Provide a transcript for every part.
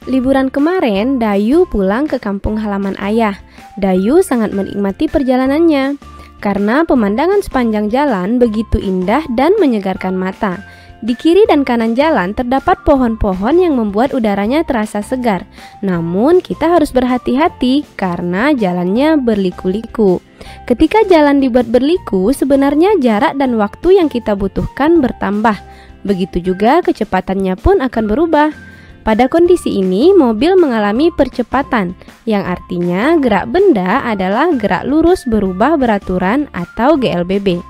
Liburan kemarin, Dayu pulang ke kampung halaman ayah. Dayu sangat menikmati perjalanannya karena pemandangan sepanjang jalan begitu indah dan menyegarkan mata. Di kiri dan kanan jalan terdapat pohon-pohon yang membuat udaranya terasa segar. Namun kita harus berhati-hati karena jalannya berliku-liku. Ketika jalan dibuat berliku, sebenarnya jarak dan waktu yang kita butuhkan bertambah. Begitu juga kecepatannya pun akan berubah. Pada kondisi ini, mobil mengalami percepatan, yang artinya gerak benda adalah gerak lurus berubah beraturan atau GLBB.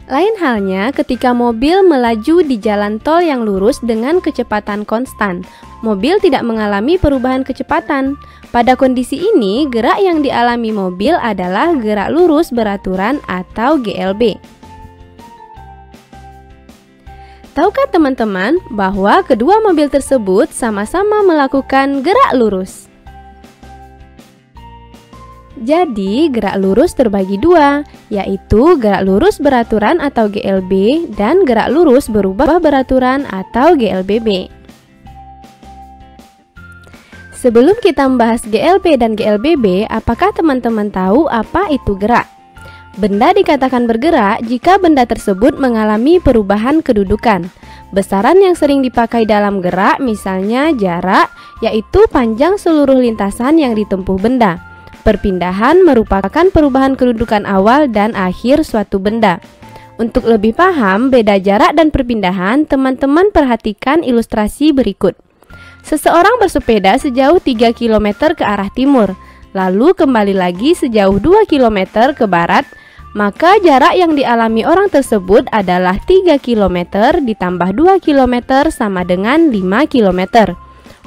Lain halnya ketika mobil melaju di jalan tol yang lurus dengan kecepatan konstan. Mobil tidak mengalami perubahan kecepatan. Pada kondisi ini, gerak yang dialami mobil adalah gerak lurus beraturan atau GLB. Tahukah teman-teman bahwa kedua mobil tersebut sama-sama melakukan gerak lurus? Jadi, gerak lurus terbagi dua, yaitu gerak lurus beraturan atau GLB dan gerak lurus berubah beraturan atau GLBB. Sebelum kita membahas GLB dan GLBB, apakah teman-teman tahu apa itu gerak? Benda dikatakan bergerak jika benda tersebut mengalami perubahan kedudukan. Besaran yang sering dipakai dalam gerak misalnya jarak, yaitu panjang seluruh lintasan yang ditempuh benda. Perpindahan merupakan perubahan kedudukan awal dan akhir suatu benda. Untuk lebih paham beda jarak dan perpindahan, teman-teman perhatikan ilustrasi berikut. Seseorang bersepeda sejauh 3 km ke arah timur, lalu kembali lagi sejauh 2 km ke barat. Maka jarak yang dialami orang tersebut adalah 3 km ditambah 2 km sama dengan 5 km.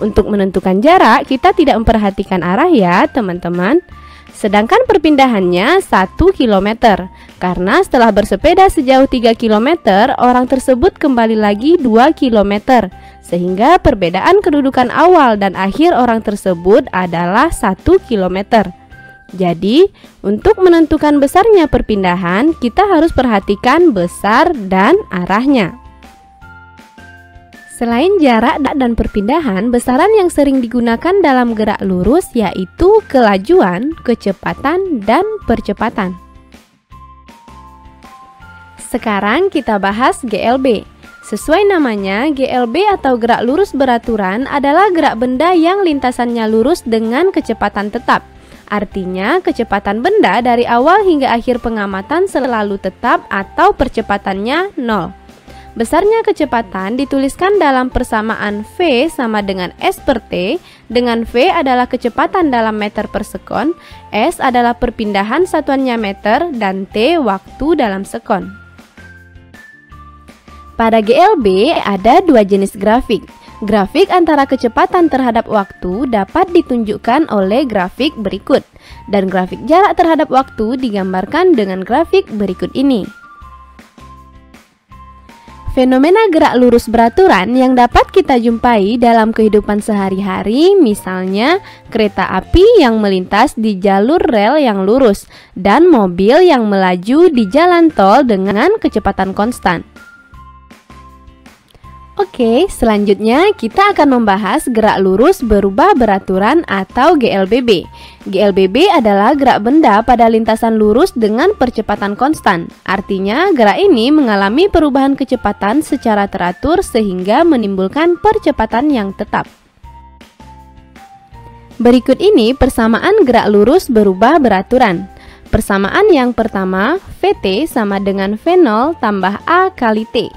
Untuk menentukan jarak, kita tidak memperhatikan arah ya teman-teman. Sedangkan perpindahannya 1 km. Karena setelah bersepeda sejauh 3 km, orang tersebut kembali lagi 2 km. Sehingga perbedaan kedudukan awal dan akhir orang tersebut adalah 1 km. Jadi, untuk menentukan besarnya perpindahan, kita harus perhatikan besar dan arahnya. Selain jarak dan perpindahan, besaran yang sering digunakan dalam gerak lurus yaitu kelajuan, kecepatan, dan percepatan. Sekarang kita bahas GLB. Sesuai namanya, GLB atau gerak lurus beraturan adalah gerak benda yang lintasannya lurus dengan kecepatan tetap. Artinya, kecepatan benda dari awal hingga akhir pengamatan selalu tetap atau percepatannya 0. Besarnya kecepatan dituliskan dalam persamaan V sama dengan S per T, dengan V adalah kecepatan dalam meter per sekon, S adalah perpindahan satuannya meter, dan T waktu dalam sekon. Pada GLB ada dua jenis grafik. Grafik antara kecepatan terhadap waktu dapat ditunjukkan oleh grafik berikut, dan grafik jarak terhadap waktu digambarkan dengan grafik berikut ini. Fenomena gerak lurus beraturan yang dapat kita jumpai dalam kehidupan sehari-hari, misalnya kereta api yang melintas di jalur rel yang lurus, dan mobil yang melaju di jalan tol dengan kecepatan konstan. Oke, selanjutnya kita akan membahas gerak lurus berubah beraturan atau GLBB. GLBB adalah gerak benda pada lintasan lurus dengan percepatan konstan. Artinya, gerak ini mengalami perubahan kecepatan secara teratur sehingga menimbulkan percepatan yang tetap. Berikut ini persamaan gerak lurus berubah beraturan. Persamaan yang pertama, VT sama dengan V0 tambah A kali T.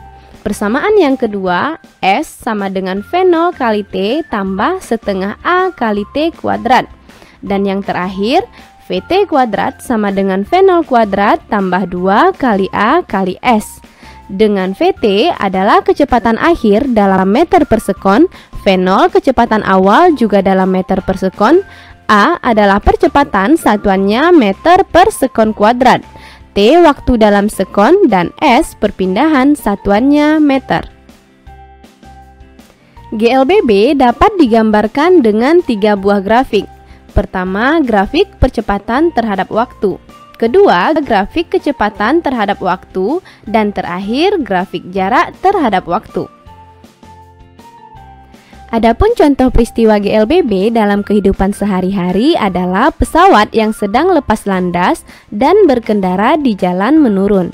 Persamaan yang kedua, S sama dengan V0 kali T tambah setengah A kali T kuadrat. Dan yang terakhir, VT kuadrat sama dengan V0 kuadrat tambah 2 kali A kali S. Dengan VT adalah kecepatan akhir dalam meter per sekon, V0 kecepatan awal juga dalam meter per sekon, A adalah percepatan satuannya meter per sekon kuadrat. T waktu dalam sekon, dan S perpindahan satuannya meter. GLBB dapat digambarkan dengan 3 buah grafik. Pertama, grafik percepatan terhadap waktu. Kedua, grafik kecepatan terhadap waktu. Dan terakhir, grafik jarak terhadap waktu. Adapun contoh peristiwa GLBB dalam kehidupan sehari-hari adalah pesawat yang sedang lepas landas dan berkendara di jalan menurun.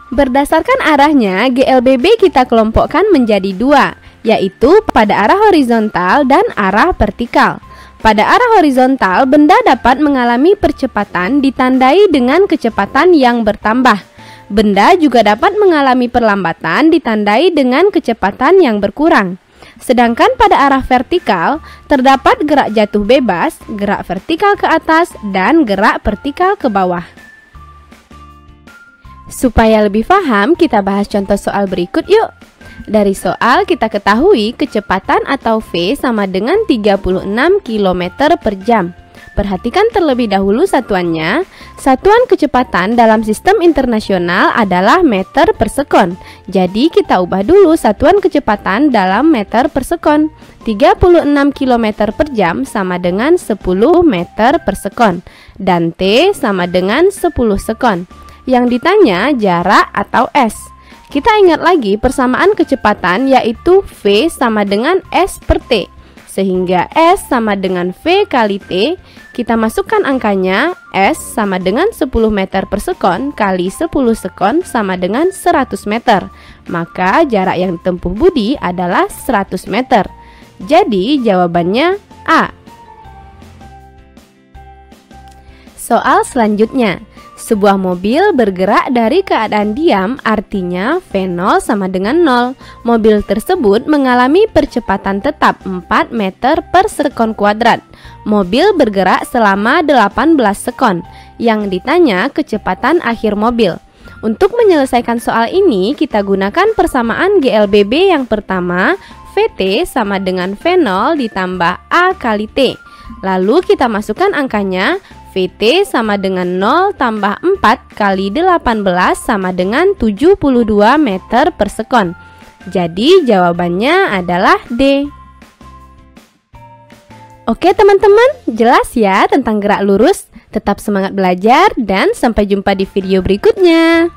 Berdasarkan arahnya, GLBB kita kelompokkan menjadi dua, yaitu pada arah horizontal dan arah vertikal. Pada arah horizontal, benda dapat mengalami percepatan ditandai dengan kecepatan yang bertambah. Benda juga dapat mengalami perlambatan ditandai dengan kecepatan yang berkurang. Sedangkan pada arah vertikal, terdapat gerak jatuh bebas, gerak vertikal ke atas, dan gerak vertikal ke bawah. Supaya lebih paham, kita bahas contoh soal berikut yuk. Dari soal kita ketahui kecepatan atau V sama dengan 36 km per jam. Perhatikan terlebih dahulu satuannya. Satuan kecepatan dalam sistem internasional adalah meter per sekon. Jadi kita ubah dulu satuan kecepatan dalam meter per sekon. 36 km per jam sama dengan 10 meter per sekon. Dan T sama dengan 10 sekon. Yang ditanya jarak atau S. Kita ingat lagi persamaan kecepatan yaitu V sama dengan S per T. Sehingga S sama dengan V kali T, kita masukkan angkanya, S sama dengan 10 meter per sekon kali 10 sekon sama dengan 100 meter. Maka jarak yang ditempuh Budi adalah 100 meter. Jadi jawabannya A. Soal selanjutnya. Sebuah mobil bergerak dari keadaan diam, artinya V0 sama dengan 0. Mobil tersebut mengalami percepatan tetap 4 meter per sekon kuadrat. Mobil bergerak selama 18 sekon. Yang ditanya kecepatan akhir mobil. Untuk menyelesaikan soal ini, kita gunakan persamaan GLBB yang pertama, VT sama dengan V0 ditambah A kali T. Lalu kita masukkan angkanya, VT sama dengan 0 tambah 4 kali 18 sama dengan 72 meter per sekon. Jadi jawabannya adalah D. Oke teman-teman, jelas ya tentang gerak lurus? Tetap semangat belajar dan sampai jumpa di video berikutnya.